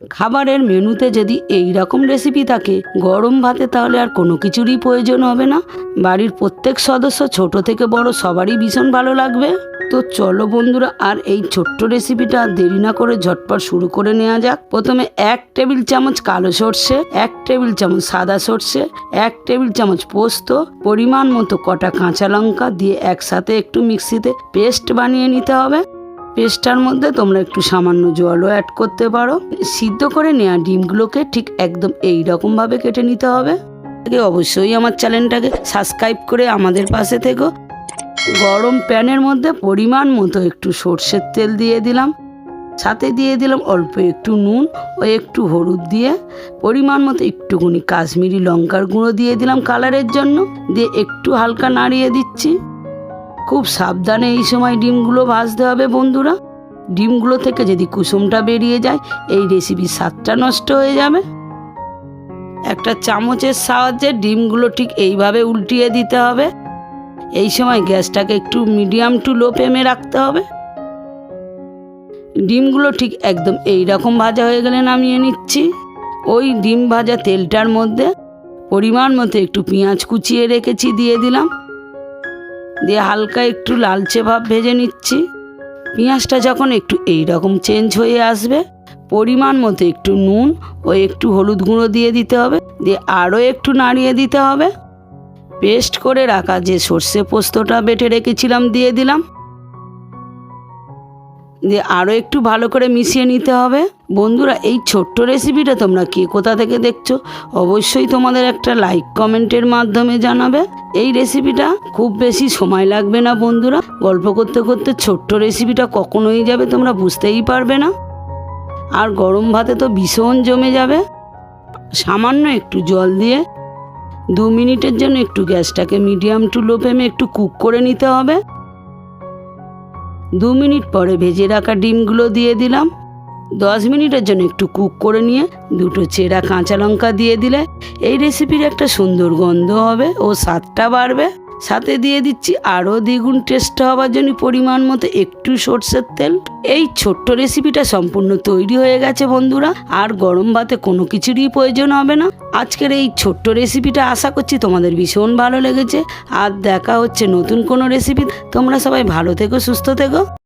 খাবারের মেনুতে যদি এই রকম রেসিপি থাকে গরম ভাতে, তাহলে আর কোনো কিছুরই প্রয়োজন হবে না। বাড়ির প্রত্যেক সদস্য ছোট থেকে বড় সবারই ভীষণ ভালো লাগবে। তো চলো বন্ধুরা, আর এই ছোট্ট রেসিপিটা দেরি না করে ঝটপট শুরু করে নেওয়া যাক। প্রথমে 1 টেবিল চামচ কালো সর্ষে, 1 টেবিল চামচ সাদা সর্ষে, 1 টেবিল চামচ পোস্ত, পরিমাণ মতো কটা কাঁচা লঙ্কা দিয়ে একসাথে একটু মিক্সিতে পেস্ট বানিয়ে নিতে হবে। পেস্টটার মধ্যে তোমরা একটু সামান্য জলও অ্যাড করতে পারো। সিদ্ধ করে নেওয়া ডিমগুলোকে ঠিক একদম এই রকমভাবে কেটে নিতে হবে। অবশ্যই আমার চ্যানেলটাকে সাবস্ক্রাইব করে আমাদের পাশে থেকো। গরম প্যানের মধ্যে পরিমাণ মতো একটু সর্ষের তেল দিয়ে দিলাম, সাথে দিয়ে দিলাম অল্প একটু নুন ও একটু হলুদ দিয়ে পরিমাণ মতো একটুখানি কাশ্মীরি লঙ্কার গুঁড়ো দিয়ে দিলাম কালারের জন্য, দিয়ে একটু হালকা নাড়িয়ে দিচ্ছি। খুব সাবধানে এই সময় ডিমগুলো ভাজতে হবে বন্ধুরা। ডিমগুলো থেকে যদি কুসুমটা বেরিয়ে যায় এই রেসিপির স্বাদটা নষ্ট হয়ে যাবে। একটা চামচের সাহায্যে ডিমগুলো ঠিক এইভাবে উল্টিয়ে দিতে হবে। এই সময় গ্যাসটাকে একটু মিডিয়াম টু লো ফ্লেমে রাখতে হবে। ডিমগুলো ঠিক একদম এই রকম ভাজা হয়ে গেলে নামিয়ে নিচ্ছি। ওই ডিম ভাজা তেলটার মধ্যে পরিমাণ মতো একটু পেঁয়াজ কুচিয়ে রেখেছি দিয়ে দিলাম, দিয়ে হালকা একটু লালচে ভাব ভেজে নিচ্ছি। পেঁয়াজটা যখন একটু এই রকম চেঞ্জ হয়ে আসবে পরিমাণ মতো একটু নুন ও একটু হলুদ গুঁড়ো দিয়ে দিতে হবে, দিয়ে আরও একটু নাড়িয়ে দিতে হবে। পেস্ট করে রাখা যে সর্ষে পোস্তটা বেটে রেখেছিলাম দিয়ে দিলাম, দিয়ে আরও একটু ভালো করে মিশিয়ে নিতে হবে। বন্ধুরা, এই ছোট্ট রেসিপিটা তোমরা কে কোথা থেকে দেখছো অবশ্যই তোমাদের একটা লাইক কমেন্টের মাধ্যমে জানাবে। এই রেসিপিটা খুব বেশি সময় লাগবে না বন্ধুরা। গল্প করতে করতে ছোট্ট রেসিপিটা কখন হয়ে যাবে তোমরা বুঝতেই পারবে না। আর গরম ভাতে তো ভীষণ জমে যাবে। সামান্য একটু জল দিয়ে 2 মিনিটের জন্য একটু গ্যাসটাকে মিডিয়াম টু লো ফ্লেমে একটু কুক করে নিতে হবে। 2 মিনিট পরে ভেজে রাখা ডিমগুলো দিয়ে দিলাম। 10 মিনিটের জন্য একটু কুক করে নিয়ে 2টো চেরা কাঁচা লঙ্কা দিয়ে দিলে এই রেসিপির একটা সুন্দর গন্ধ হবে ও স্বাদটা বাড়বে। সাথে দিয়ে দিচ্ছি আরও দ্বিগুণ টেস্ট হওয়ার জন্য পরিমাণ মতো একটু সর্ষের তেল। এই ছোট্ট রেসিপিটা সম্পূর্ণ তৈরি হয়ে গেছে বন্ধুরা। আর গরম ভাতে কোনো কিছুরই প্রয়োজন হবে না। আজকের এই ছোট্ট রেসিপিটা আশা করছি তোমাদের ভীষণ ভালো লেগেছে। আর দেখা হচ্ছে নতুন কোনো রেসিপি। তোমরা সবাই ভালো থেকো, সুস্থ থেকো।